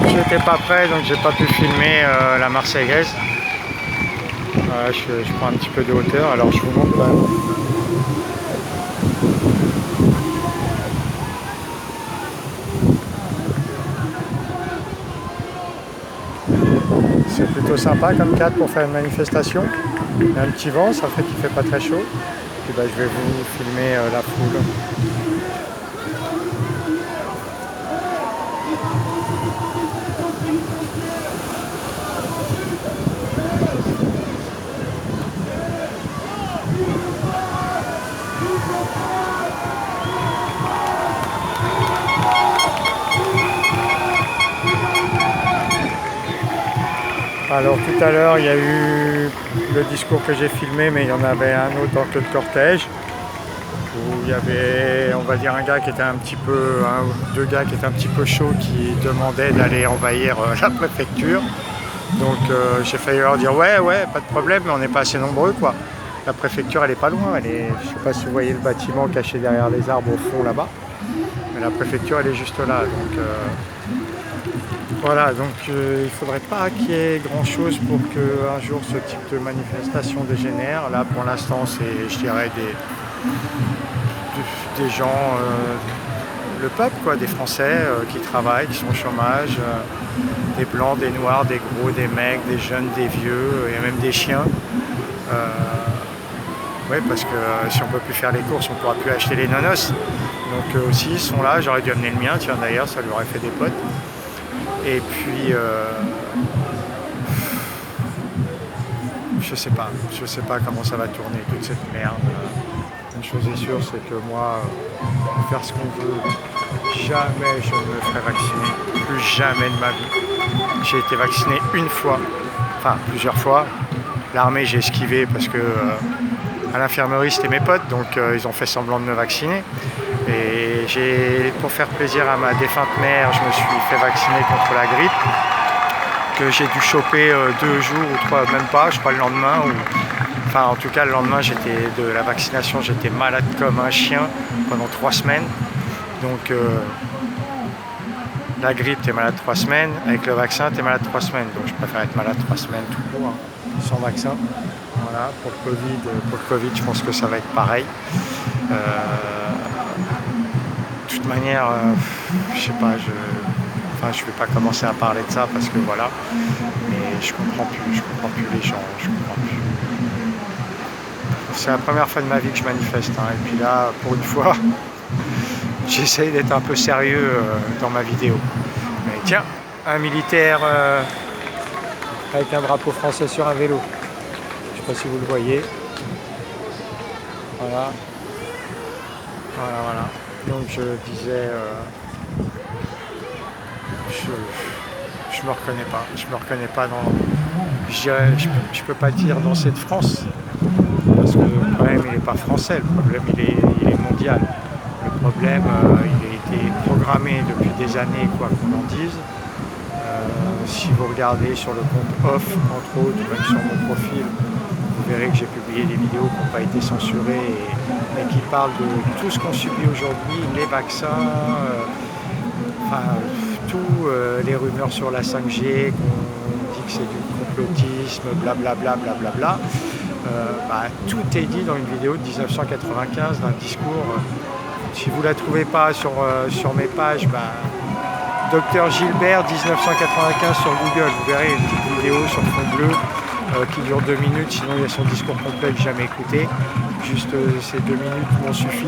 j'étais pas prêt, donc j'ai pas pu filmer la Marseillaise. Voilà, je prends un petit peu de hauteur, alors je vous montre quand même. C'est plutôt sympa comme cadre pour faire une manifestation. Il y a un petit vent, ça fait qu'il fait pas très chaud. Puis bah, je vais vous filmer la foule. Alors tout à l'heure il y a eu le discours que j'ai filmé, mais il y en avait un autre dans le cortège où il y avait, on va dire, un gars qui était un petit peu, un ou deux gars qui étaient un petit peu chauds, qui demandaient d'aller envahir la préfecture. Donc j'ai failli leur dire ouais pas de problème, mais on n'est pas assez nombreux quoi. La préfecture elle est pas loin, je sais pas si vous voyez le bâtiment caché derrière les arbres au fond là-bas, mais la préfecture elle est juste là, donc voilà, donc il faudrait pas qu'il y ait grand chose pour qu'un jour ce type de manifestation dégénère. Là pour l'instant c'est, je dirais, des gens, le peuple quoi, des Français qui travaillent, qui sont au chômage, des blancs, des noirs, des gros, des mecs, des jeunes, des vieux, et même des chiens. Oui, parce que si on ne peut plus faire les courses, on ne pourra plus acheter les nonos. Donc aussi ils sont là, j'aurais dû amener le mien, tiens d'ailleurs, ça lui aurait fait des potes. Et puis je sais pas comment ça va tourner toute cette merde. Une chose est sûre, c'est que moi, faire ce qu'on veut, jamais je ne me ferai vacciner, plus jamais de ma vie. J'ai été vacciné une fois, enfin plusieurs fois. L'armée j'ai esquivé parce que à l'infirmerie c'était mes potes, donc ils ont fait semblant de me vacciner. Et pour faire plaisir à ma défunte mère, je me suis fait vacciner contre la grippe, que j'ai dû choper 2 jours ou 3, même pas, je crois le lendemain. Enfin en tout cas le lendemain de la vaccination, j'étais malade comme un chien pendant 3 semaines. Donc la grippe, t'es malade 3 semaines, avec le vaccin, t'es malade 3 semaines. Donc je préfère être malade 3 semaines tout court, hein, sans vaccin. Voilà, pour le Covid, je pense que ça va être pareil. De toute manière, je sais pas, je vais pas commencer à parler de ça parce que voilà, mais je comprends plus les gens, je comprends plus. C'est la première fois de ma vie que je manifeste, hein, et puis là, pour une fois, j'essaye d'être un peu sérieux dans ma vidéo. Mais tiens, un militaire avec un drapeau français sur un vélo. Je sais pas si vous le voyez. Voilà. Voilà. Donc je disais, je me reconnais pas dans, je peux pas dire dans cette France, parce que le problème il n'est pas français, le problème il est mondial. Le problème il a été programmé depuis des années, quoi qu'on en dise. Si vous regardez sur le compte off, entre autres, même sur mon profil, vous verrez que j'ai publié des vidéos qui n'ont pas été censurées et qui parlent de tout ce qu'on subit aujourd'hui, les vaccins, les rumeurs sur la 5G, qu'on dit que c'est du complotisme, blablabla. Tout est dit dans une vidéo de 1995 d'un discours. Si vous ne la trouvez pas sur mes pages, Dr Gilbert 1995 sur Google, vous verrez une petite vidéo sur fond bleu qui dure 2 minutes, sinon il y a son discours complet que j'ai jamais écouté, juste ces 2 minutes m'ont suffi,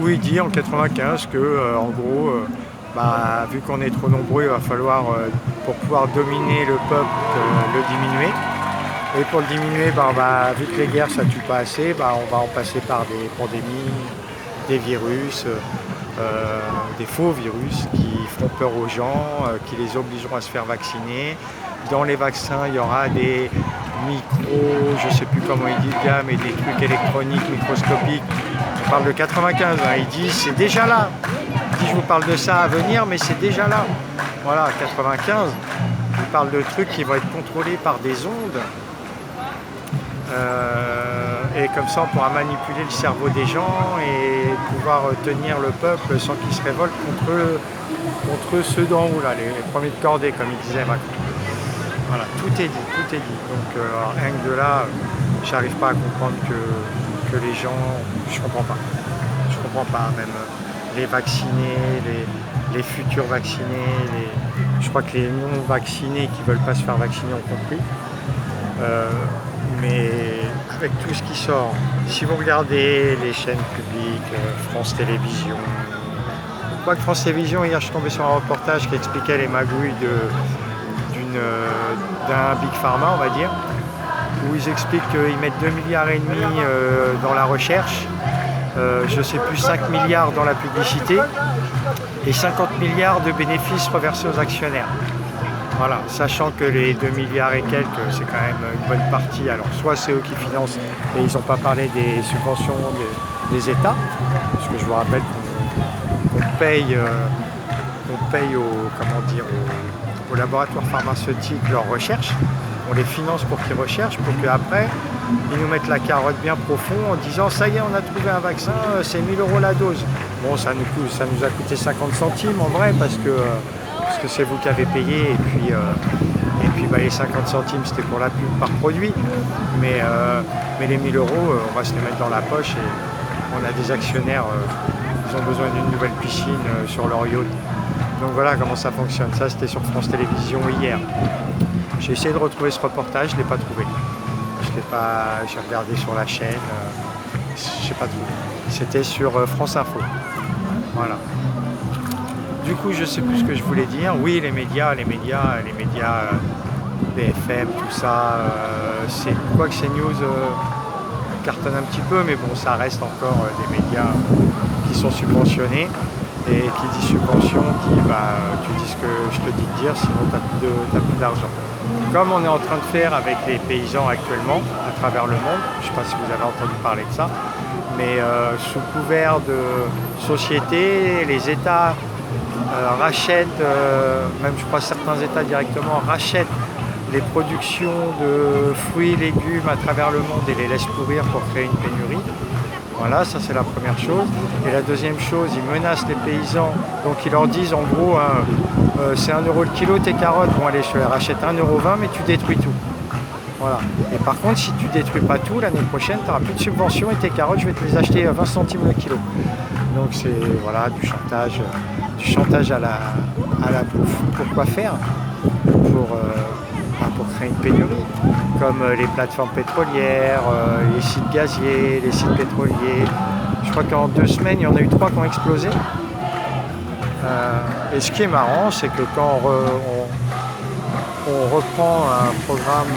où il dit en 95 que en gros, vu qu'on est trop nombreux, il va falloir, pour pouvoir dominer le peuple, le diminuer. Et pour le diminuer, vu que les guerres ça tue pas assez, on va en passer par des pandémies, des virus, des faux virus qui feront peur aux gens, qui les obligeront à se faire vacciner. Dans les vaccins, il y aura des micros, je ne sais plus comment il dit le gars, mais des trucs électroniques, microscopiques. On parle de 95, hein. Il dit c'est déjà là. Il dit je vous parle de ça à venir, mais c'est déjà là. Voilà, 95, il parle de trucs qui vont être contrôlés par des ondes. Et comme ça, on pourra manipuler le cerveau des gens et pouvoir tenir le peuple sans qu'il se révolte contre contre ceux d'en haut, là, les premiers de cordée, comme il disait Macron. Voilà, tout est dit, tout est dit. Donc rien que de là, j'arrive pas à comprendre que les gens, je comprends pas. Je comprends pas, même les vaccinés, les futurs vaccinés, je crois que les non vaccinés qui veulent pas se faire vacciner ont compris. Mais avec tout ce qui sort, si vous regardez les chaînes publiques, France Télévisions, quoique France Télévisions, hier je suis tombé sur un reportage qui expliquait les magouilles d'un Big Pharma, on va dire, où ils expliquent qu'ils mettent 2,5 milliards dans la recherche, je ne sais plus 5 milliards dans la publicité et 50 milliards de bénéfices reversés aux actionnaires. Voilà, sachant que les 2 milliards et quelques, c'est quand même une bonne partie. Alors soit c'est eux qui financent et ils n'ont pas parlé des subventions des États, parce que je vous rappelle qu'on paye aux laboratoires pharmaceutiques leurs recherches. On les finance pour qu'ils recherchent, pour qu'après, ils nous mettent la carotte bien profond en disant « ça y est, on a trouvé un vaccin, c'est 1 000 € la dose ». Bon, ça nous a coûté 50 centimes en vrai, parce que c'est vous qui avez payé, et puis les 50 centimes, c'était pour la pub par produit. Mais les 1 000 €, on va se les mettre dans la poche, et on a des actionnaires, ils ont besoin d'une nouvelle piscine sur leur yacht. Donc voilà comment ça fonctionne. Ça, c'était sur France Télévisions hier. J'ai essayé de retrouver ce reportage, je ne l'ai pas trouvé. J'ai regardé sur la chaîne, je n'ai pas trouvé. C'était sur France Info. Voilà. Du coup, je ne sais plus ce que je voulais dire. Oui, les médias, BFM, tout ça, quoi que CNews cartonne un petit peu, mais bon, ça reste encore des médias qui sont subventionnés. Et qui dit subvention, tu dis ce que je te dis de dire, sinon tu n'as plus d'argent. Comme on est en train de faire avec les paysans actuellement, à travers le monde, je ne sais pas si vous avez entendu parler de ça, mais sous couvert de société, les États rachètent, même je crois certains États directement, rachètent les productions de fruits et légumes à travers le monde et les laissent pourrir pour créer une pénurie. Voilà, ça c'est la première chose. Et la deuxième chose, ils menacent les paysans, donc ils leur disent en gros, c'est 1 € le kilo tes carottes, bon allez je te les rachète 1,20 €, mais tu détruis tout. Voilà. Et par contre, si tu détruis pas tout, l'année prochaine, tu n'auras plus de subvention et tes carottes, je vais te les acheter à 20 centimes le kilo. Donc c'est voilà, du chantage à la bouffe. Pourquoi faire pour créer une pénurie, comme les plateformes pétrolières, les sites gaziers, les sites pétroliers. Je crois qu'en 2 semaines, il y en a eu 3 qui ont explosé. Et ce qui est marrant, c'est que quand on reprend un programme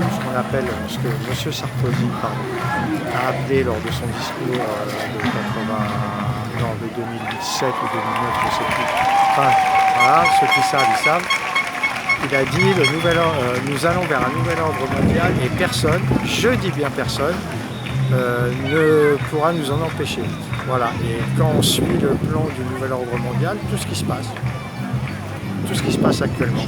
ce qu'on appelle, ce que M. Sarkozy a appelé lors de son discours de 2017 ou 2009, je ne sais plus. Enfin, voilà, ceux qui savent, ils savent. Il a dit nous allons vers un nouvel ordre mondial et personne, je dis bien personne, ne pourra nous en empêcher. Voilà. Et quand on suit le plan du nouvel ordre mondial, tout ce qui se passe actuellement,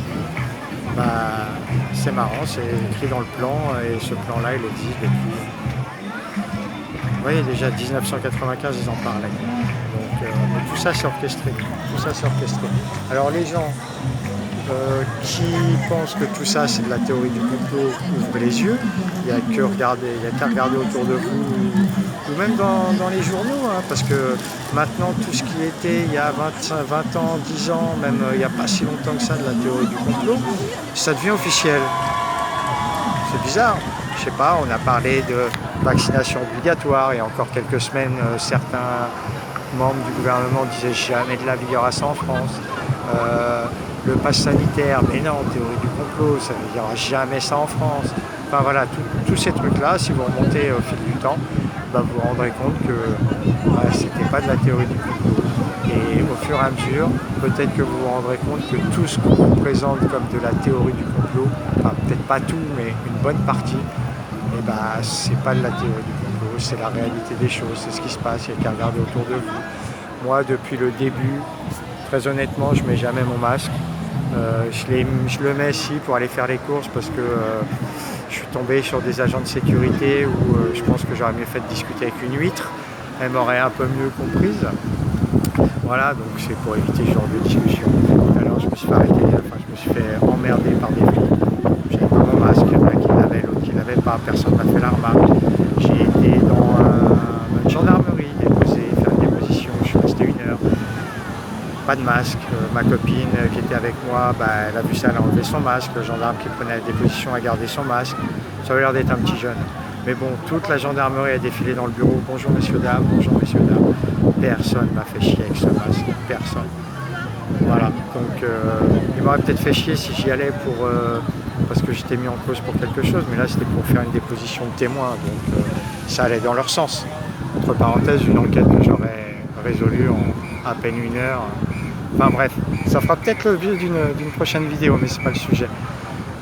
c'est marrant, c'est écrit dans le plan et ce plan-là, il existe depuis. Vous voyez, déjà 1995, ils en parlaient. Donc tout ça, c'est orchestré. Alors les gens qui pensent que tout ça c'est de la théorie du complot, ouvrez les yeux, il n'y a qu'à regarder autour de vous, ou même dans les journaux, parce que maintenant tout ce qui était il y a 20 ans, 10 ans, même il n'y a pas si longtemps que ça de la théorie du complot, ça devient officiel. C'est bizarre, je sais pas, on a parlé de vaccination obligatoire, et encore quelques semaines, certains membres du gouvernement disaient jamais de la vie, il y aura ça en France. Le pass sanitaire, mais non, théorie du complot, ça ne dira jamais ça en France. Enfin voilà, tous ces trucs-là, si vous remontez au fil du temps, vous vous rendrez compte que c'était pas de la théorie du complot. Et au fur et à mesure, peut-être que vous vous rendrez compte que tout ce qu'on vous présente comme de la théorie du complot, enfin peut-être pas tout, mais une bonne partie, c'est pas de la théorie du complot, c'est la réalité des choses, c'est ce qui se passe, il n'y a qu'à regarder autour de vous. Moi, depuis le début, très honnêtement, je ne mets jamais mon masque. Je le mets ici pour aller faire les courses parce que je suis tombé sur des agents de sécurité où je pense que j'aurais mieux fait de discuter avec une huître. Elle m'aurait un peu mieux comprise. Voilà, donc c'est pour éviter ce genre de discussion. Alors je me suis fait arrêter, enfin je me suis fait emmerder par des flics. J'avais pas mon masque, il y en a qui l'avaient, l'autre qui l'avait pas, personne m'a fait la remarque. J'ai été dans une gendarmerie, faire une déposition, je suis resté 1 heure. Pas de masque, ma copine qui était avec moi, elle a vu ça, elle a enlevé son masque, le gendarme qui prenait la déposition a gardé son masque. Ça avait l'air d'être un petit jeune. Mais bon, toute la gendarmerie a défilé dans le bureau. Bonjour messieurs, dames, bonjour messieurs, dames. Personne m'a fait chier avec ce masque, personne. Voilà, donc il m'aurait peut-être fait chier si j'y allais parce que j'étais mis en cause pour quelque chose, mais là c'était pour faire une déposition de témoin, donc ça allait dans leur sens. Entre parenthèses, une enquête que j'aurais résolue en à peine 1 heure. Enfin bref, ça fera peut-être l'objet d'une prochaine vidéo, mais c'est pas le sujet.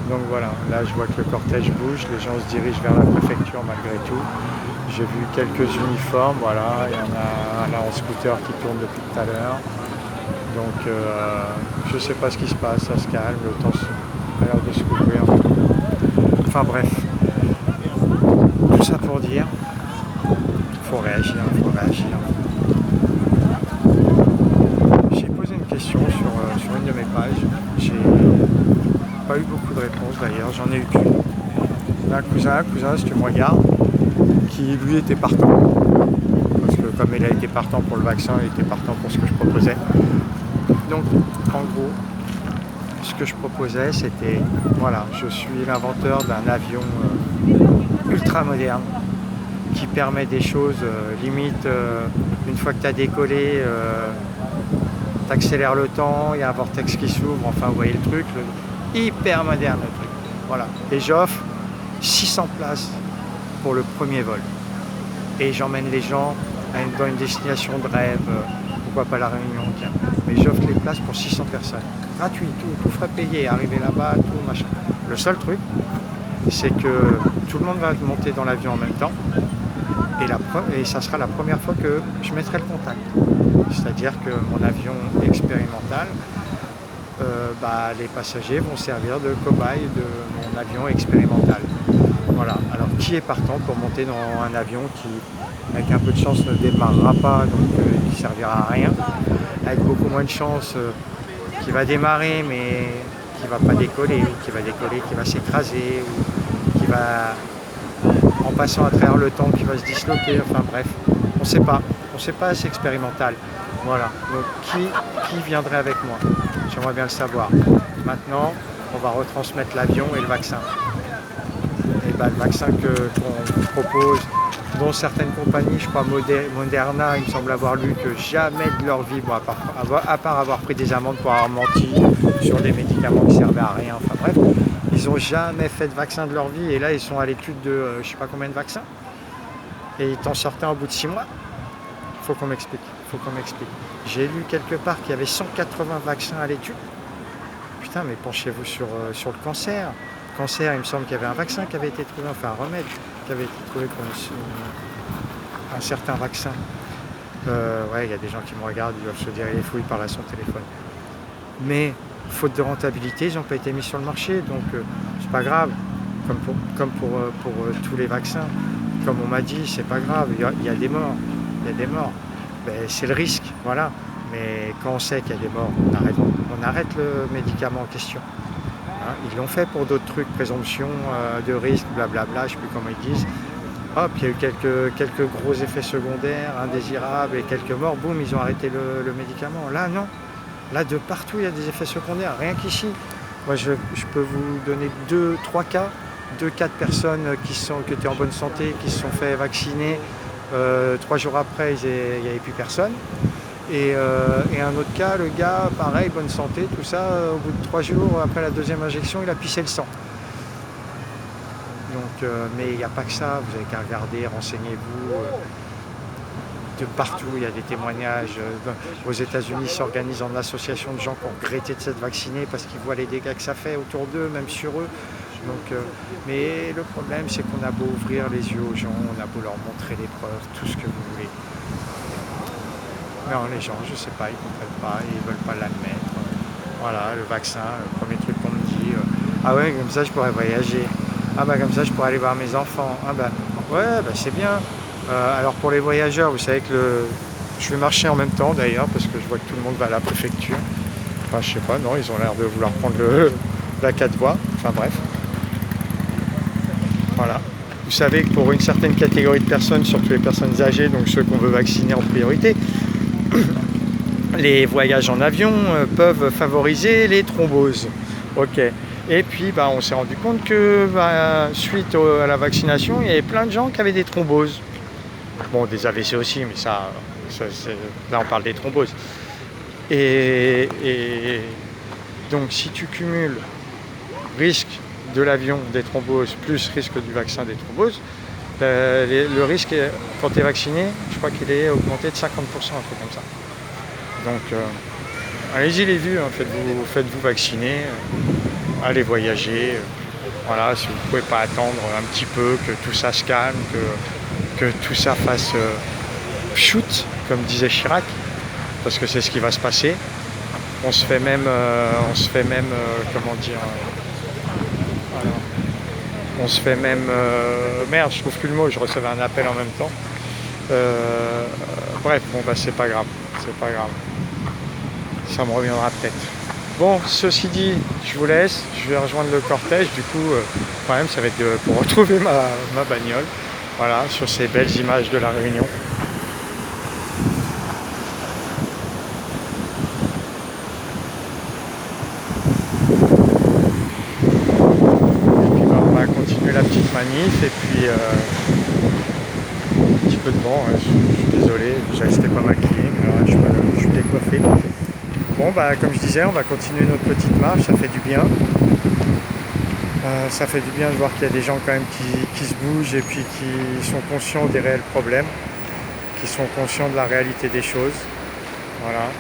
Donc voilà, là je vois que le cortège bouge, les gens se dirigent vers la préfecture malgré tout. J'ai vu quelques uniformes, voilà, il y en a un là en scooter qui tourne depuis tout à l'heure. Donc je sais pas ce qui se passe, ça se calme, le temps a l'air de se couvrir. Enfin bref, tout ça pour dire, faut réagir, faut réagir. J'ai posé une question sur une de mes pages, j'ai pas eu beaucoup de réponses d'ailleurs, j'en ai eu qu'une. Un cousin, si tu me regardes, qui lui était partant, parce que comme il a été partant pour le vaccin, il était partant pour ce que je proposais. Donc en gros, ce que je proposais c'était, voilà, je suis l'inventeur d'un avion ultra moderne qui permet des choses limite, une fois que tu as décollé, tu accélères le temps, il y a un vortex qui s'ouvre, enfin vous voyez le truc, hyper moderne le truc. Voilà. Et j'offre 600 places pour le premier vol. Et j'emmène les gens dans une destination de rêve, pourquoi pas la Réunion, tiens. Mais j'offre les places pour 600 personnes. Gratuit, tout frais payé, arriver là-bas, tout machin. Le seul truc, c'est que tout le monde va monter dans l'avion en même temps. Et ça sera la première fois que je mettrai le contact. C'est-à-dire que mon avion expérimental, les passagers vont servir de cobayes de mon avion expérimental. Voilà. Alors qui est partant pour monter dans un avion qui, avec un peu de chance, ne démarrera pas, donc qui ne servira à rien, avec beaucoup moins de chance, qui va démarrer mais qui ne va pas décoller, ou qui va décoller, qui va s'écraser, ou qui va, en passant à travers le temps, qui va se disloquer, enfin bref, on ne sait pas, c'est expérimental. Voilà, donc qui viendrait avec moi? J'aimerais bien le savoir. Maintenant, on va retransmettre l'avion et le vaccin. Et le vaccin qu'on propose, dont certaines compagnies, je crois Moderna, il me semble avoir lu que jamais de leur vie, bon, à part avoir pris des amendes pour avoir menti sur des médicaments qui ne servaient à rien, enfin bref, ils n'ont jamais fait de vaccin de leur vie et là ils sont à l'étude de je sais pas combien de vaccins et ils t'en sortaient au bout de 6 mois. Faut qu'on m'explique. J'ai lu quelque part qu'il y avait 180 vaccins à l'étude. Putain, mais penchez-vous sur le cancer. Cancer, il me semble qu'il y avait un vaccin qui avait été trouvé, enfin un remède qui avait été trouvé pour un certain vaccin. Ouais, il y a des gens qui me regardent, ils doivent se dire il est fou, il parle à son téléphone. Mais faute de rentabilité, ils n'ont pas été mis sur le marché, donc c'est pas grave. Comme pour tous les vaccins, comme on m'a dit, c'est pas grave, il y a des morts. C'est le risque, voilà. Mais quand on sait qu'il y a des morts, on arrête le médicament en question. Hein, ils l'ont fait pour d'autres trucs, présomption de risque, blablabla, je ne sais plus comment ils disent. Hop, il y a eu quelques gros effets secondaires, indésirables et quelques morts, boum, ils ont arrêté le médicament. Là, non. Là, de partout, il y a des effets secondaires, rien qu'ici. Moi, je peux vous donner 2-3 cas, 2-4 personnes qui étaient en bonne santé, qui se sont fait vacciner. 3 jours après, il n'y avait plus personne. Et un autre cas, le gars, pareil, bonne santé, tout ça, au bout de 3 jours, après la deuxième injection, il a pissé le sang. Donc, mais il n'y a pas que ça, vous avez qu'à regarder, renseignez-vous. De partout, il y a des témoignages. Aux États-Unis, s'organisent en association de gens qui ont regretté de s'être vaccinés parce qu'ils voient les dégâts que ça fait autour d'eux, même sur eux. Donc, mais le problème, c'est qu'on a beau ouvrir les yeux aux gens, on a beau leur montrer les preuves, tout ce que vous voulez. Non, les gens, je sais pas, ils ne comprennent pas, ils ne veulent pas l'admettre. Voilà, le vaccin, le premier truc qu'on me dit, ah ouais, comme ça je pourrais voyager. Ah bah comme ça je pourrais aller voir mes enfants. Ah bah ouais, bah c'est bien. Alors pour les voyageurs, vous savez que Je vais marcher en même temps d'ailleurs parce que je vois que tout le monde va à la préfecture. Enfin je sais pas, non, ils ont l'air de vouloir prendre la 4 voies. Enfin bref. Voilà. Vous savez que pour une certaine catégorie de personnes, surtout les personnes âgées, donc ceux qu'on veut vacciner en priorité, les voyages en avion peuvent favoriser les thromboses. Ok. Et puis on s'est rendu compte que suite à la vaccination, il y avait plein de gens qui avaient des thromboses. Bon, des AVC aussi, mais là on parle des thromboses. Et donc si tu cumules risque de l'avion des thromboses plus risque du vaccin des thromboses, le risque quand tu es vacciné, je crois qu'il est augmenté de 50%, un truc comme ça. Donc allez-y les vieux, hein, faites-vous vacciner, allez voyager. Voilà, si vous ne pouvez pas attendre un petit peu que tout ça se calme, que tout ça fasse shoot, comme disait Chirac, parce que c'est ce qui va se passer. On se fait même comment dire, on se fait même, merde, je trouve plus le mot, je recevais un appel en même temps. Bref, bon c'est pas grave, ça me reviendra peut-être. Bon, ceci dit, je vous laisse, je vais rejoindre le cortège, du coup, quand même, ça va être pour retrouver ma bagnole, voilà, sur ces belles images de la Réunion. La petite manif et puis un petit peu de vent, je suis désolé, déjà c'était pas maquillé, mais là, je suis décoiffé. Bon comme je disais, on va continuer notre petite marche, ça fait du bien. Ça fait du bien de voir qu'il y a des gens quand même qui se bougent et puis qui sont conscients des réels problèmes, qui sont conscients de la réalité des choses. Voilà.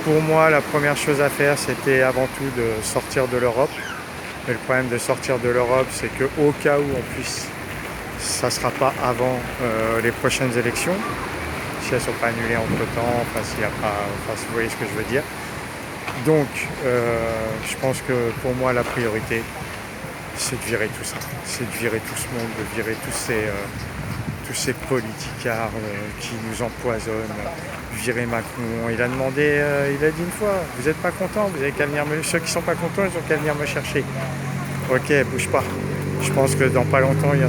Pour moi, la première chose à faire, c'était avant tout de sortir de l'Europe. Mais le problème de sortir de l'Europe, c'est qu'au cas où on puisse, ça ne sera pas avant les prochaines élections, si elles ne sont pas annulées entre-temps, s'il y a pas, si vous voyez ce que je veux dire. Donc, je pense que pour moi, la priorité, c'est de virer tout ça. C'est de virer tout ce monde, de virer tous ces politicards qui nous empoisonnent. Virer Macron, il a demandé, il a dit une fois, vous n'êtes pas content, vous avez qu'à venir ceux qui ne sont pas contents, ils ont qu'à venir me chercher. Ok, bouge pas. Je pense que dans pas longtemps, il y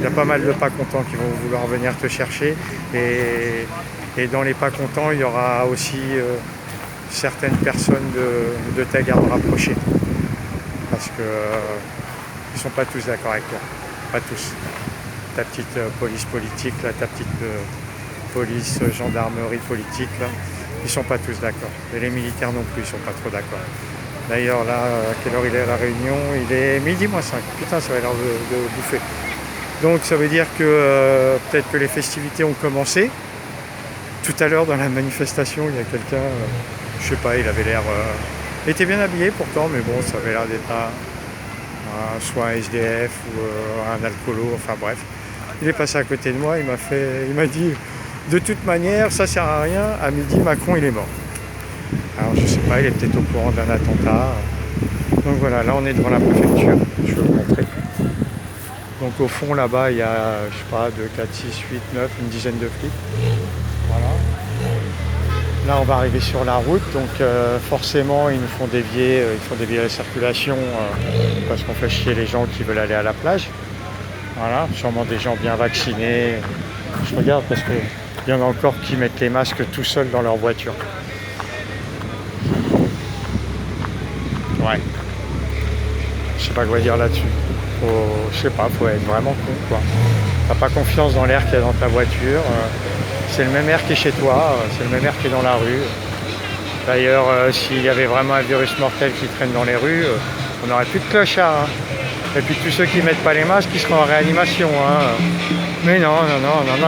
a pas mal de pas contents qui vont vouloir venir te chercher. Et dans les pas contents, il y aura aussi certaines personnes de ta garde rapprochée. Parce que ils sont pas tous d'accord avec toi. Pas tous. Ta petite police politique, là, ta petite police, gendarmerie politique, là, ils sont pas tous d'accord. Et les militaires non plus, ils sont pas trop d'accord. D'ailleurs, là, à quelle heure il est à La Réunion? Il est midi moins 5. Putain, ça va l'air de bouffer. Donc, ça veut dire que peut-être que les festivités ont commencé. Tout à l'heure, dans la manifestation, il y a quelqu'un, je sais pas, il avait l'air... il était bien habillé pourtant, mais bon, ça avait l'air d'être soit un SDF ou un alcoolo, enfin bref. Il est passé à côté de moi, il m'a dit... De toute manière, ça sert à rien, à midi, Macron, il est mort. Alors, je sais pas, il est peut-être au courant d'un attentat. Donc voilà, là, on est devant la préfecture. Je vais vous montrer. Donc au fond, là-bas, il y a, je sais pas, 2, 4, 6, 8, 9, une dizaine de flics. Voilà. Là, on va arriver sur la route, donc forcément, ils nous font dévier, la circulation parce qu'on fait chier les gens qui veulent aller à la plage. Voilà, sûrement des gens bien vaccinés. Je regarde parce qu'il y en a encore qui mettent les masques tout seuls dans leur voiture. Ouais. Je sais pas quoi dire là-dessus. Faut être vraiment con, quoi. T'as pas confiance dans l'air qu'il y a dans ta voiture. C'est le même air qui est chez toi, c'est le même air qui est dans la rue. D'ailleurs, s'il y avait vraiment un virus mortel qui traîne dans les rues, on n'aurait plus de clochards. Hein. Et puis tous ceux qui ne mettent pas les masques, ils seront en réanimation. Hein. Mais non,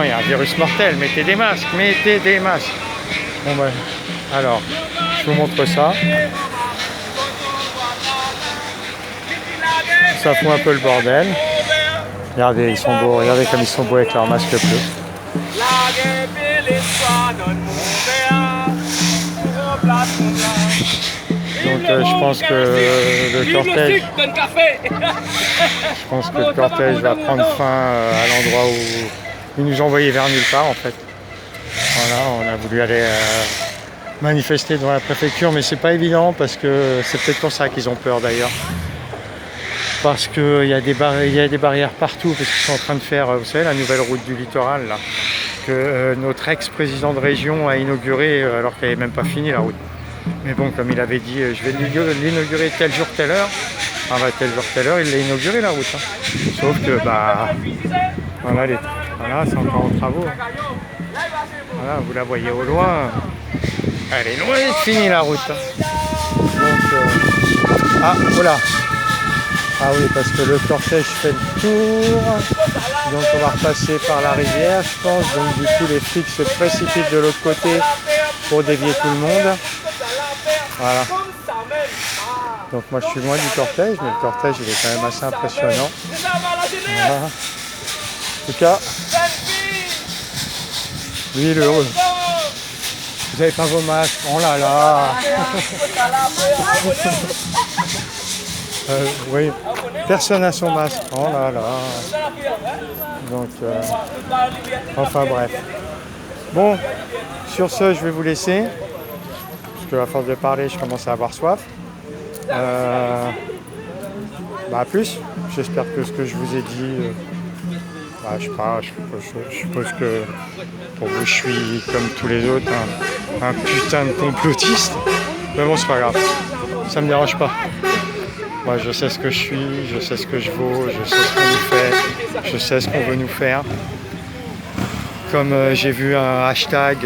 il y a un virus mortel. Mettez des masques. Bon ben, alors, je vous montre ça. Ça fout un peu le bordel. Regardez, ils sont beaux. Regardez comme ils sont beaux avec leur masque bleu. Donc je pense que le cortège va prendre fin à l'endroit Ils nous ont envoyés vers nulle part en fait. Voilà, on a voulu aller manifester devant la préfecture, mais c'est pas évident parce que c'est peut-être pour ça qu'ils ont peur d'ailleurs. Parce qu'il y a des barrières partout, parce qu'ils sont en train de faire, vous savez, la nouvelle route du littoral là, que notre ex-président de région a inaugurée alors qu'elle n'est même pas finie la route. Mais bon, comme il avait dit, je vais l'inaugurer tel jour, telle heure, ah bah tel jour, telle heure, il l'a inauguré la route. Hein. Sauf que bah voilà, voilà, c'est encore en travaux. Voilà, vous la voyez au loin. Elle est loin d'être finie la route. Hein. Donc, ah, voilà. Ah oui, parce que le cortège fait le tour. Donc on va repasser par la rivière, je pense. Donc du coup, les flics se précipitent de l'autre côté pour dévier tout le monde. Voilà. Donc moi je suis loin du cortège, mais le cortège il est quand même assez impressionnant. Voilà. En tout cas, lui il est heureux. Vous avez pas vos masques, oh là là. Oui, personne n'a son masque, oh là là. Donc, enfin bref. Bon, sur ce je vais vous laisser. Parce qu'à force de parler, je commence à avoir soif. À plus. J'espère que ce que je vous ai dit, je sais pas, je suppose que pour vous, je suis comme tous les autres, un putain de complotiste. Mais bon, c'est pas grave. Ça me dérange pas. Moi, je sais ce que je suis, je sais ce que je vaux, je sais ce qu'on nous fait, je sais ce qu'on veut nous faire. Comme j'ai vu un hashtag,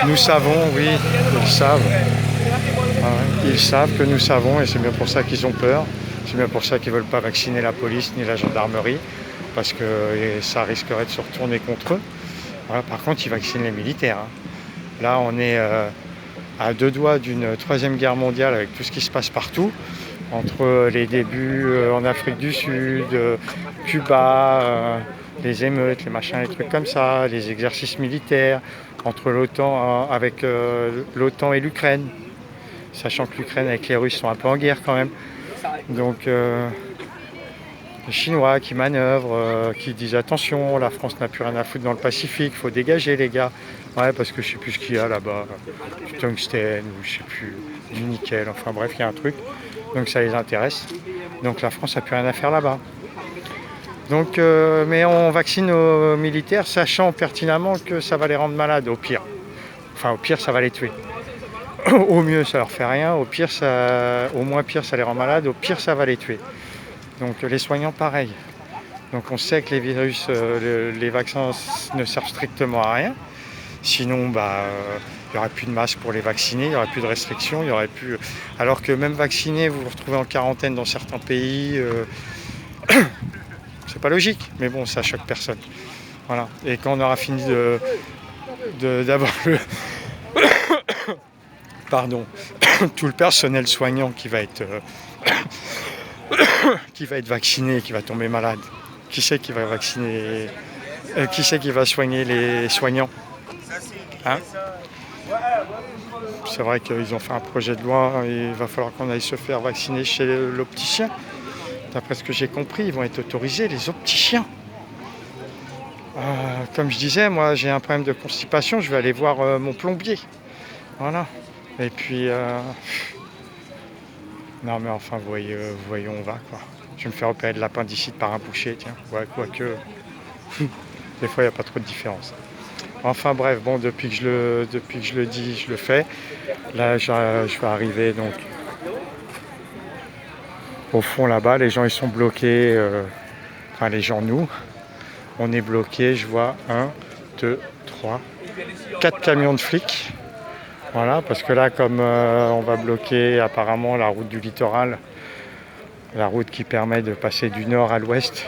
nous savons, oui, ils savent. Ils savent que nous savons et c'est bien pour ça qu'ils ont peur. C'est bien pour ça qu'ils ne veulent pas vacciner la police ni la gendarmerie parce que ça risquerait de se retourner contre eux. Voilà, par contre, ils vaccinent les militaires. Hein. Là, on est à deux doigts d'une 3e guerre mondiale avec tout ce qui se passe partout. Entre les débuts en Afrique du Sud, Cuba, les émeutes, les machins, les trucs comme ça, les exercices militaires, entre l'OTAN avec l'OTAN et l'Ukraine. Sachant que l'Ukraine avec les Russes sont un peu en guerre quand même. Donc les Chinois qui manœuvrent, qui disent attention, la France n'a plus rien à foutre dans le Pacifique, il faut dégager les gars. Ouais, parce que je sais plus ce qu'il y a là-bas, du tungstène ou je sais plus, du nickel, enfin bref, il y a un truc. Donc ça les intéresse. Donc la France n'a plus rien à faire là-bas. Donc, mais on vaccine nos militaires sachant pertinemment que ça va les rendre malades au pire. Enfin au pire ça va les tuer. Au mieux ça leur fait rien, au moins pire ça les rend malades, au pire ça va les tuer. Donc les soignants pareil. Donc on sait que les virus, les vaccins ne servent strictement à rien. Sinon il n'y aurait plus de masques pour les vacciner, il n'y aurait plus de restrictions, il y aurait plus. Alors que même vacciné, vous vous retrouvez en quarantaine dans certains pays. C'est pas logique, mais bon ça choque personne. Voilà. Et quand on aura fini d'avoir tout le personnel soignant qui va être vacciné, qui va tomber malade. Qui c'est qui va vacciner qui c'est qui va soigner les soignants, hein? C'est vrai qu'ils ont fait un projet de loi et il va falloir qu'on aille se faire vacciner chez l'opticien. D'après ce que j'ai compris, ils vont être autorisés, les opticiens. Comme je disais, moi j'ai un problème de constipation, je vais aller voir mon plombier. Voilà. Et puis, non mais enfin, vous voyez où on va, quoi. Je vais me faire opérer de l'appendicite par un boucher, tiens. Ouais, quoique, des fois, il n'y a pas trop de différence. Enfin bref, bon, depuis que je le dis, je le fais. Là, je vais arriver, donc, au fond, là-bas. Les gens, ils sont bloqués. Enfin, les gens, nous, on est bloqués. Je vois 1, 2, 3, 4 camions de flics. Voilà, parce que là, comme on va bloquer apparemment la route du littoral, la route qui permet de passer du nord à l'ouest,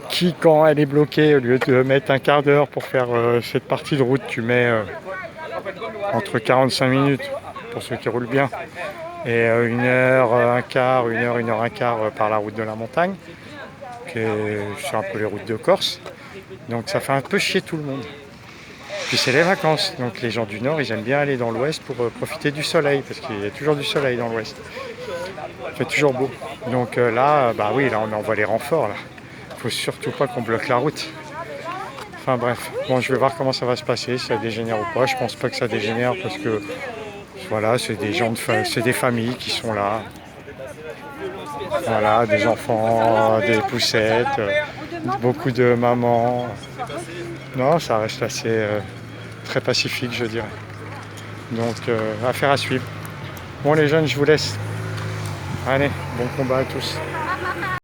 qui, quand elle est bloquée, au lieu de mettre un quart d'heure pour faire cette partie de route, tu mets entre 45 minutes, pour ceux qui roulent bien, et 1 heure, un quart, 1 heure, 1 heure, un quart par la route de la montagne, qui est sur un peu les routes de Corse. Donc ça fait un peu chier tout le monde. Puis c'est les vacances, donc les gens du Nord, ils aiment bien aller dans l'Ouest pour profiter du soleil, parce qu'il y a toujours du soleil dans l'Ouest. Il fait toujours beau. Donc là, on envoie les renforts, là. faut surtout pas qu'on bloque la route. Enfin bref, bon, je vais voir comment ça va se passer, si ça dégénère ou pas. Je pense pas que ça dégénère parce que voilà, c'est des gens c'est des familles qui sont là. Voilà, des enfants, des poussettes, beaucoup de mamans. Non, ça reste assez très pacifique, je dirais. Donc, affaire à suivre. Bon, les jeunes, je vous laisse. Allez, bon combat à tous.